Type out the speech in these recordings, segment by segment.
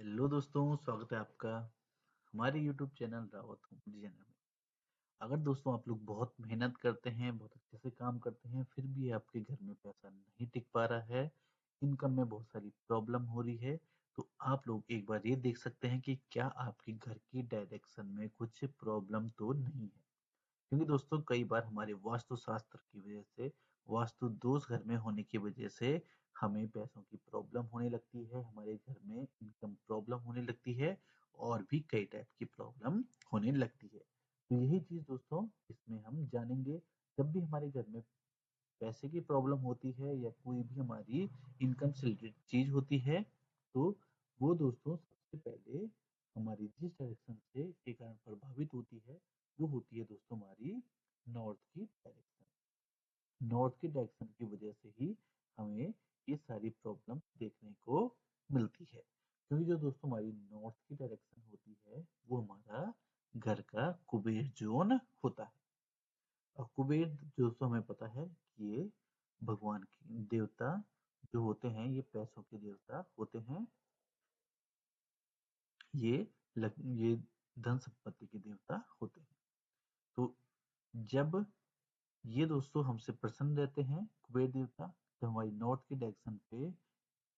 Hello दोस्तों, स्वागत है आपका हमारे YouTube channel Rawat home designer में। अगर दोस्तों आप लोग बहुत मेहनत करते हैं, बहुत अच्छे से काम करते हैं, फिर भी आपके घर में पैसा नहीं टिक पा रहा है, इनकम में बहुत सारी प्रॉब्लम हो रही है, तो आप लोग एक बार ये देख सकते हैं कि क्या आपके घर की डायरेक्शन में कुछ प्रॉब्लम तो नहीं है। क्योंकि दोस्तों कई बार हमारे वास्तु शास्त्र की वजह से, वास्तु दोष घर में होने की वजह से हमें पैसों की प्रॉब्लम होने लगती है, हमारे घर में इनकम प्रॉब्लम होने लगती है और भी कई टाइप की प्रॉब्लम होने लगती है। तो यही चीज दोस्तों इसमें हम जानेंगे। जब भी हमारे घर में पैसे की प्रॉब्लम होती है या कोई भी हमारी इनकम से रिलेटेड चीज होती है, तो वो दोस्तों सबसे पहले हमारी जिस डायरेक्शन से के कारण प्रभावित होती है, वो होती है दोस्तों हमारी नॉर्थ की डायरेक्शन। नॉर्थ की डायरेक्शन की वजह से ही हमें ये सारी प्रॉब्लम देखने को मिलती है। क्योंकि जो दोस्तों हमारी नॉर्थ की डायरेक्शन होती है, वो हमारा घर का कुबेर जोन होता है। और कुबेर दोस्तों हमें पता है कि ये भगवान की देवता जो होते हैं, ये पैसों के देवता होते हैं। ये ये धन संपत्ति के देवता होते हैं। तो जब ये दोस्तों हमसे प्रसन्न रहते हैं कुबेर देवता, जब हमारी नॉर्थ की डायरेक्शन पे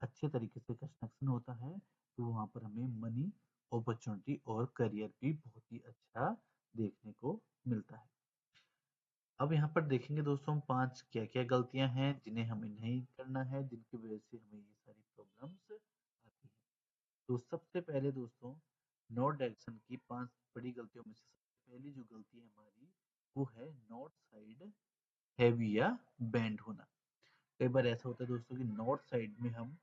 अच्छे तरीके से कंस्ट्रक्शन होता है, तो वहां पर हमें मनी, अपॉर्चुनिटी और करियर भी बहुत ही अच्छा देखने को मिलता है। अब यहाँ पर देखेंगे दोस्तों हम 5 क्या-क्या गलतियां हैं जिन्हें हमें नहीं करना है, जिनकी वजह से हमें ये सारी प्रॉब्लम्स आती हैं। तो सबसे पहले दोस्तों नॉर्थ डायरेक्शन की 5 बड़ी गलतियों में से सबसे पहली जो गलती है हमारी, वो है नॉर्थ साइड हैवी या बेंड होना। कई बार ऐसा होता है दोस्तों कि नॉर्थ साइड में हम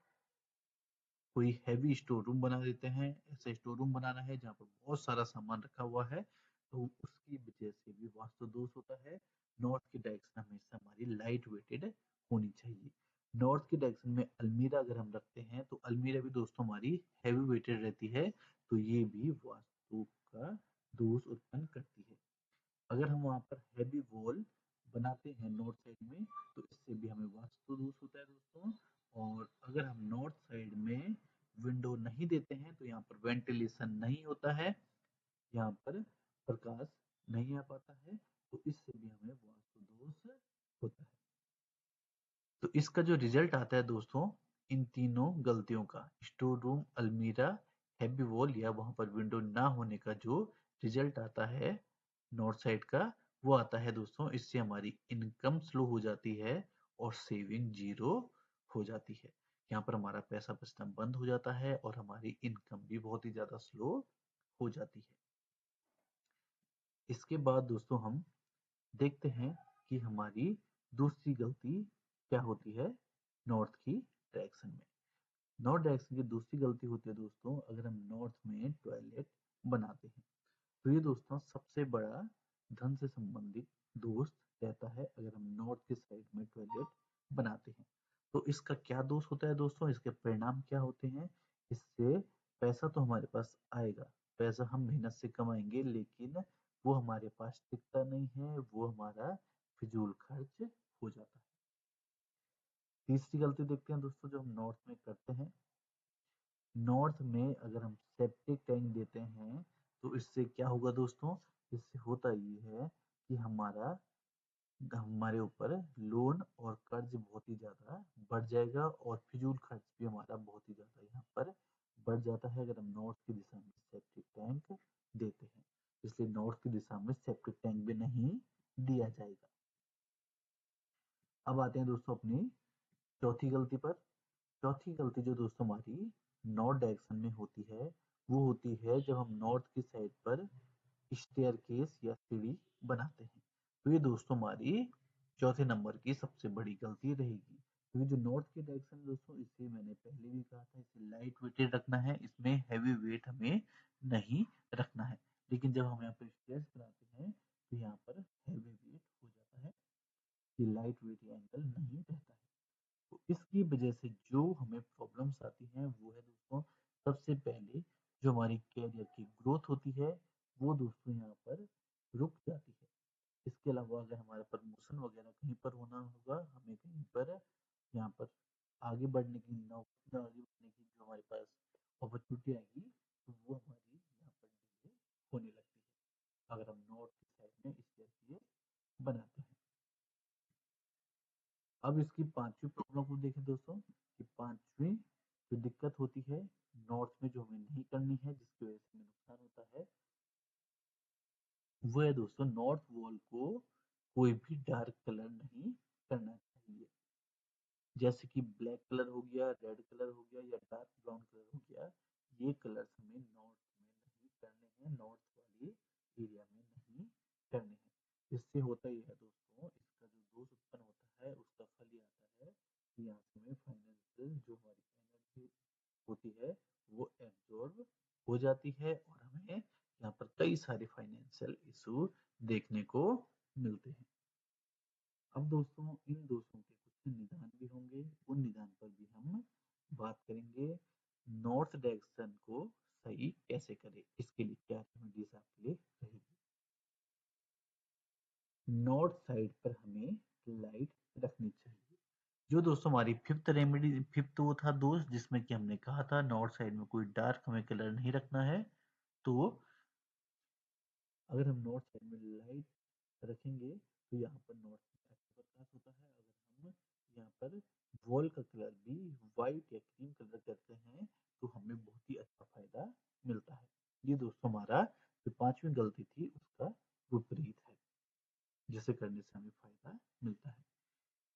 कोई हैवी स्टोर रूम बना देते हैं। ऐसा स्टोर रूम बनाना है जहाँ पर बहुत सारा सामान रखा हुआ है, तो उसकी वजह से भी वास्तु दोष होता है। नॉर्थ की डायरेक्शन हमेशा हमारी लाइट वेटेड होनी चाहिए। नॉर्थ की डायरेक्शन में अलमीरा अगर हम रखते हैं, तो अलमीरा भी दोस्तों हमारी हैवी वेटेड रहती है, तो ये भी वास्तु का दोष उत्पन्न करती है। अगर हम वहां पर हैवी वॉल बनाते हैं नॉर्थ साइड में, तो इससे भी हमें वास्तु दोष होता है दोस्तों। और अगर हम नॉर्थ साइड में विंडो नहीं देते हैं, तो यहाँ पर वेंटिलेशन नहीं होता है, यहाँ पर प्रकाश नहीं आ पाता है, तो इससे भी हमें वास्तु दोष होता है। तो इसका जो रिजल्ट आता है दोस्तों, इन तीनों गलतियों का, स्टोर रूम, अलमीरा, हैवी वॉल या वहां पर विंडो ना होने का जो रिजल्ट आता है नॉर्थ साइड का, वो आता है दोस्तों, इससे हमारी इनकम स्लो हो जाती है और सेविंग जीरो हो जाती है। यहाँ पर हमारा पैसा बचना बंद हो जाता है और हमारी इनकम भी बहुत ही ज्यादा स्लो हो जाती है। इसके बाद दोस्तों हम देखते हैं कि हमारी दूसरी गलती क्या होती है नॉर्थ की डायरेक्शन में। नॉर्थ डायरेक्शन की दूसरी गलती होती है दोस्तों, अगर हम नॉर्थ में टॉयलेट बनाते हैं, तो ये दोस्तों सबसे बड़ा धन से संबंधित दोष रहता है अगर हम नॉर्थ की साइड में टॉयलेट बनाते हैं। तो इसका क्या दोष होता है दोस्तों, इसके परिणाम क्या होते हैं? इससे पैसा तो हमारे पास आएगा, पैसा हम मेहनत से कमाएंगे, लेकिन वो हमारे पास टिकता नहीं है, वो हमारा फिजूल खर्च हो जाता है। तीसरी गलती देखते हैं दोस्तों जो हम नॉर्थ में करते हैं। नॉर्थ में अगर हम सेप्टिक टैंक देते हैं, तो इससे क्या होगा दोस्तों, इससे होता ये है कि हमारे ऊपर लोन और कर्ज बहुत ही ज्यादा बढ़ जाएगा और फिजूल खर्च भी हमारा बहुत ही ज्यादा यहाँ पर बढ़ जाता है अगर हम नॉर्थ की दिशा में सेप्टिक टैंक देते हैं। इसलिए नॉर्थ की दिशा में सेप्टिक टैंक भी नहीं दिया जाएगा। अब आते हैं दोस्तों अपनी चौथी गलती पर। चौथी गलती जो दोस्तों हमारी नॉर्थ डायरेक्शन में होती है, वो होती है जब हम नॉर्थ की साइड पर स्टेयरकेस या सीढ़ी बनाते हैं। तो ये दोस्तों हमारी चौथे नंबर की सबसे बड़ी गलती रहेगी। क्योंकि जो नॉर्थ की डायरेक्शन दोस्तों, इसे मैंने पहले भी कहा था, इसे लाइट वेटेड रखना है, इसमें हैवी वेट हमें नहीं रखना है। लेकिन जब हम यहाँ पर स्टेयर्स बनाते हैं, तो यहाँ पर हैवी वेट हो जाता है, ये लाइट वेट एंगल नहीं रहता है। तो इसकी वजह से जो हमें प्रॉब्लम्स आती हैं, वो है दोस्तों, सबसे पहले जो हमारी कैरियर की ग्रोथ होती है, वो दोस्तों यहाँ पर रुक जाती है। इसके अलावा अगर हमारा प्रमोशन वगैरह कहीं पर होना होगा, हमें कहीं पर यहाँ पर आगे बढ़ने की, नौकरी में आगे बढ़ने की जो हमारे पास अपॉर्चुनिटी आएगी तो वो हमारी यहाँ पर डिले होने लगती है अगर हम नॉर्थ की साइड में इस जैसे बनाते हैं। अब इसकी पांचवी प्रॉब्लम को देखें दोस्तों कि पांचवी जो दिक्कत होती है नॉर्थ में जो हमें नहीं करनी है जिसकी वजह से हमें नुकसान होता है वो है दोस्तों नॉर्थ वॉल को कोई भी डार्क कलर नहीं करना चाहिए। जैसे कि ब्लैक कलर हो गया, रेड कलर हो गया या डार्क ब्राउन कलर हो गया, ये कलर्स हमें नॉर्थ में नहीं करने हैं, नॉर्थ वाली एरिया में नहीं करने हैं। इससे होता ही है दोस्तों इसका जो दोष उत्पन्न होता है उसका फल ये आता है कि यहाँ से हमें फाइनेंशियल जो हमारी एनर्जी होती है वो एब्जॉर्ब हो जाती है और हमें यहाँ पर कई सारे फाइनेंशियल इशू देखने को मिलते हैं। अब दोस्तों इन दोषों के कुछ निदान भी होंगे, उन निदान पर भी हम बात करेंगे। नॉर्थ डायरेक्शन को सही कैसे करें, इसके लिए क्या रेमेडीज आपके लिए रहेगी। नॉर्थ साइड पर हमें लाइट रखनी चाहिए। जो दोस्तों हमारी फिफ्थ रेमेडी, फिफ्थ वो था दोस्त जिसमें कि हमने कहा था नॉर्थ साइड में कोई डार्क हमें कलर नहीं रखना है। तो अगर हम नॉर्थ साइड में लाइट रखेंगे तो यहाँ पर नॉर्थ में अच्छा प्रकाश होता है। अगर हम यहाँ पर वॉल का कलर भी व्हाइट या क्रीम कलर करते हैं तो हमें बहुत ही अच्छा फायदा मिलता है। ये दोस्तों हमारा जो पांचवी गलती थी उसका विपरीत है जिसे करने से हमें फायदा मिलता है।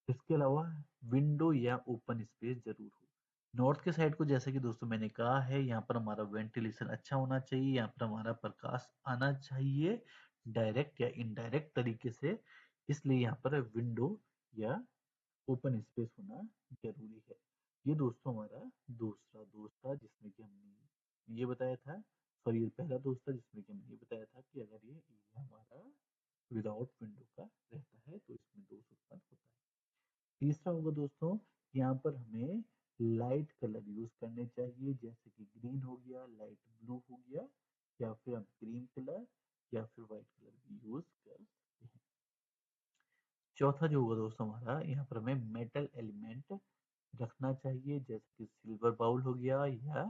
इसके अलावा विंडो या ओपन स्पेस जरूर हो। नॉर्थ के साइड को जैसे कि दोस्तों मैंने कहा है यहाँ पर हमारा वेंटिलेशन अच्छा होना चाहिए, यहाँ पर हमारा प्रकाश आना चाहिए डायरेक्ट या इनडायरेक्ट तरीके से, इसलिए यहाँ पर विंडो या ओपन स्पेस होना जरूरी है। ये दोस्तों हमारा दूसरा दोस्त था जिसमें कि हमने ये बताया था, सॉरी ये पहला दोस्त था जिसमें कि हमने ये बताया था कि अगर ये एरिया हमारा विदाउट विंडो का रहता है तो इसमें दोष उत्पन्न होता है। तीसरा होगा दोस्तों यहाँ पर हमें लाइट कलर यूज करने चाहिए जैसे कि ग्रीन हो गया, लाइट ब्लू हो गया या फिर हम क्रीम कलर या फिर व्हाइट कलर भी यूज कर सकते हैं। चौथा जो होगा दोस्तों हमारा यहाँ पर हमें मेटल एलिमेंट रखना चाहिए जैसे कि सिल्वर बाउल हो गया या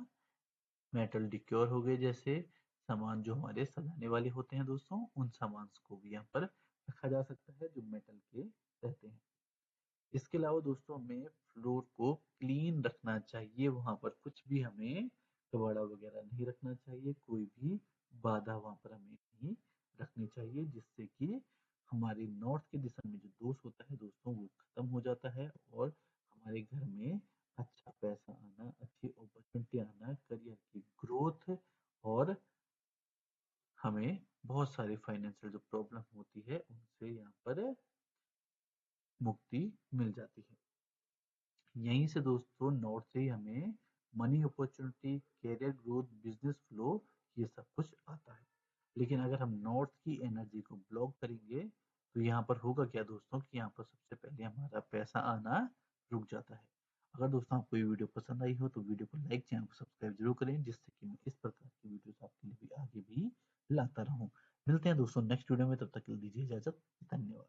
मेटल डिक्योर हो गए, जैसे सामान जो हमारे सजाने वाले होते हैं दोस्तों उन सामान को भी यहाँ पर रखा जा सकता है जो मेटल के रहते हैं। इसके अलावा दोस्तों हमें फ्लोर को क्लीन रखना चाहिए, वहां पर कुछ भी हमें कबाड़ा वगैरह नहीं रखना चाहिए, कोई भी बाधा वहां पर हमें नहीं रखनी चाहिए जिससे कि हमारे नॉर्थ की दिशा में जो दोष होता है दोस्तों वो खत्म हो जाता है और हमारे घर में अच्छा पैसा आना, अच्छी अपॉर्चुनिटी आना, करियर की ग्रोथ और हमें बहुत सारी फाइनेंशियल जो प्रॉब्लम होती है उनसे यहाँ पर मुक्ति मिल जाती है। यहीं से दोस्तों नॉर्थ से ही हमें money opportunity, career growth, business flow ये सब कुछ आता है। लेकिन अगर हम नॉर्थ की एनर्जी को ब्लॉक करेंगे तो यहाँ पर होगा क्या दोस्तों कि यहाँ पर सबसे पहले हमारा पैसा आना रुक जाता है। अगर दोस्तों आपको ये वीडियो पसंद आई हो तो वीडियो को लाइक, चैनल को सब्सक्राइब जरूर करें जिससे कि मैं इस प्रकार की वीडियोस आपके लिए भी आगे भी लाता रहूं। मिलते हैं दोस्तों नेक्स्ट वीडियो में, तब तक के लिए दीजिए इजाजत। धन्यवाद।